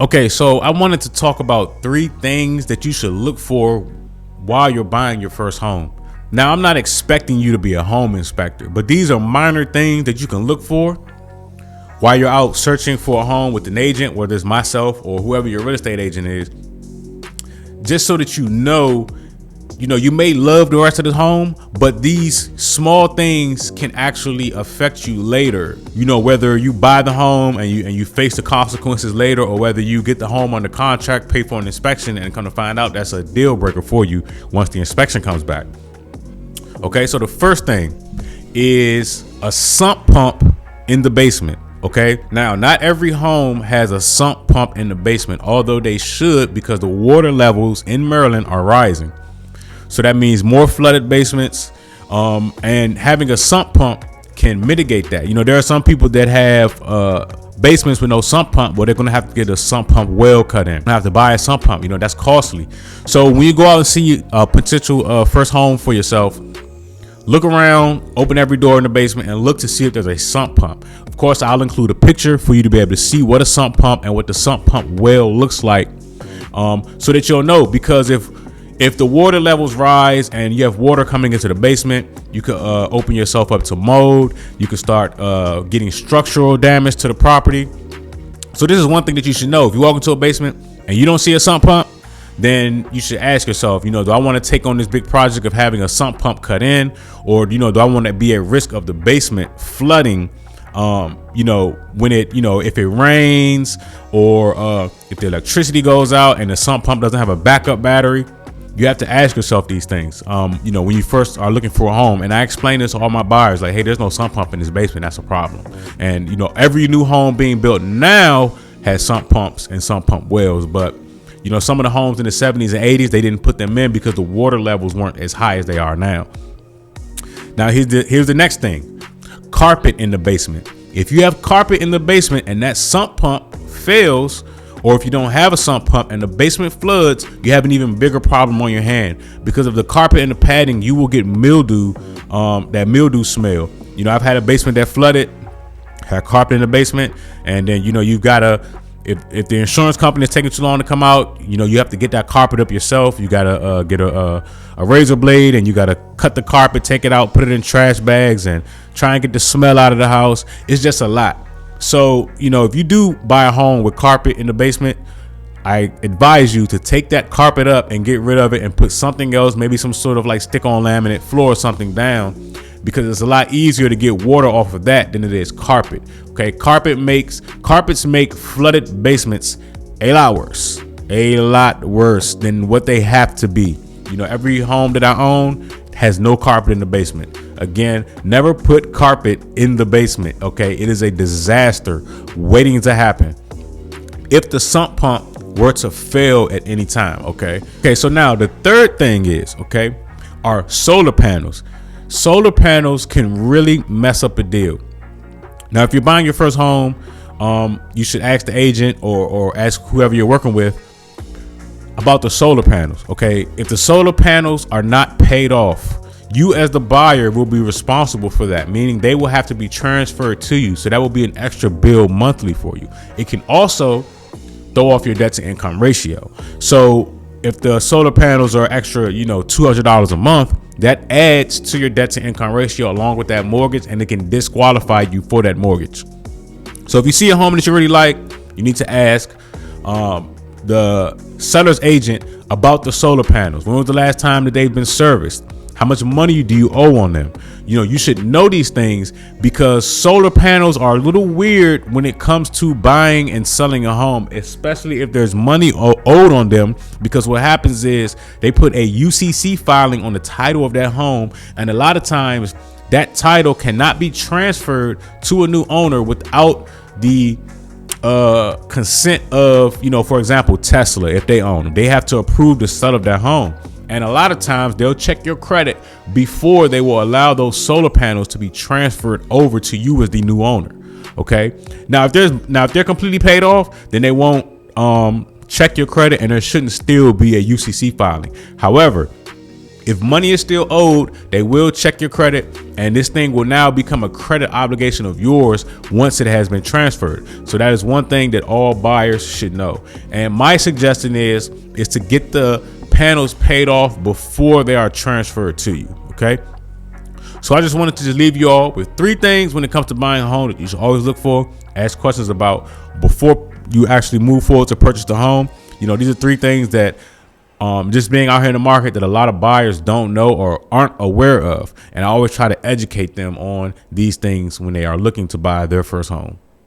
Okay, so I wanted to talk about 3 things that you should look for while you're buying your first home. Now, I'm not expecting you to be a home inspector, but these are minor things that you can look for while you're out searching for a home with an agent, whether it's myself or whoever your real estate agent is, just so that you know, you may love the rest of the home, but these small things can actually affect you later. Whether you buy the home and you face the consequences later, or whether you get the home under contract, pay for an inspection, and come to find out that's a deal breaker for you once the inspection comes back. Okay, so the first thing is a sump pump in the basement. Okay, now not every home has a sump pump in the basement, although they should, because the water levels in Maryland are rising. So that means more flooded basements, and having a sump pump can mitigate that. There are some people that have basements with no sump pump, but they're going to have to get a sump pump well cut in. Have to buy a sump pump. That's costly. So when you go out and see a potential first home for yourself, look around, open every door in the basement, and look to see if there's a sump pump. Of course, I'll include a picture for you to be able to see what a sump pump and what the sump pump well looks like, so that you'll know. Because if the water levels rise and you have water coming into the basement, you could open yourself up to mold. You could start getting structural damage to the property. So this is one thing that you should know. If you walk into a basement and you don't see a sump pump, then you should ask yourself, do I want to take on this big project of having a sump pump cut in, or do I want to be at risk of the basement flooding? When if it rains, or if the electricity goes out and the sump pump doesn't have a backup battery. You have to ask yourself these things, when you first are looking for a home. And I explain this to all my buyers, like, hey, there's no sump pump in this basement. That's a problem. And, every new home being built now has sump pumps and sump pump wells. But, some of the homes in the 70s and 80s, they didn't put them in because the water levels weren't as high as they are now. Now, here's the next thing. Carpet in the basement. If you have carpet in the basement and that sump pump fails, or if you don't have a sump pump and the basement floods, you have an even bigger problem on your hand. Because of the carpet and the padding, you will get mildew, that mildew smell. I've had a basement that flooded, had carpet in the basement, and then you've got to, if the insurance company is taking too long to come out, you have to get that carpet up yourself. You got to get a razor blade, and you got to cut the carpet, take it out, put it in trash bags, and try and get the smell out of the house. It's just a lot. So, if you do buy a home with carpet in the basement, I advise you to take that carpet up and get rid of it and put something else, maybe some sort of like stick-on laminate floor or something down, because it's a lot easier to get water off of that than it is carpet. Okay, carpets make flooded basements a lot worse than what they have to be. Every home that I own has no carpet in the basement. Again, never put carpet in the basement. Okay, it is a disaster waiting to happen if the sump pump were to fail at any time. Okay, so now the third thing are solar panels. Solar panels can really mess up a deal. Now, if you're buying your first home, you should ask the agent or ask whoever you're working with about the solar panels. Okay, if the solar panels are not paid off, you as the buyer will be responsible for that, meaning they will have to be transferred to you. So that will be an extra bill monthly for you. It can also throw off your debt to income ratio. So if the solar panels are extra, $200 a month, that adds to your debt to income ratio along with that mortgage, and it can disqualify you for that mortgage. So if you see a home that you really like, you need to ask the seller's agent about the solar panels. When was the last time that they've been serviced? How much money do you owe on them? You should know these things, because solar panels are a little weird when it comes to buying and selling a home, especially if there's money owed on them, because what happens is they put a UCC filing on the title of that home, and a lot of times that title cannot be transferred to a new owner without the consent of, for example, Tesla. If they own them, they have to approve the sale of that home. And a lot of times they'll check your credit before they will allow those solar panels to be transferred over to you as the new owner. Okay. Now, if they're completely paid off, then they won't check your credit, and there shouldn't still be a UCC filing. However, If money is still owed, they will check your credit, and this thing will now become a credit obligation of yours once it has been transferred. So that is one thing that all buyers should know. And my suggestion is to get the panels paid off before they are transferred to you. Okay. So I just wanted to just leave you all with 3 things when it comes to buying a home that you should always look for, ask questions about before you actually move forward to purchase the home. These are 3 things that just being out here in the market that a lot of buyers don't know or aren't aware of. And I always try to educate them on these things when they are looking to buy their first home.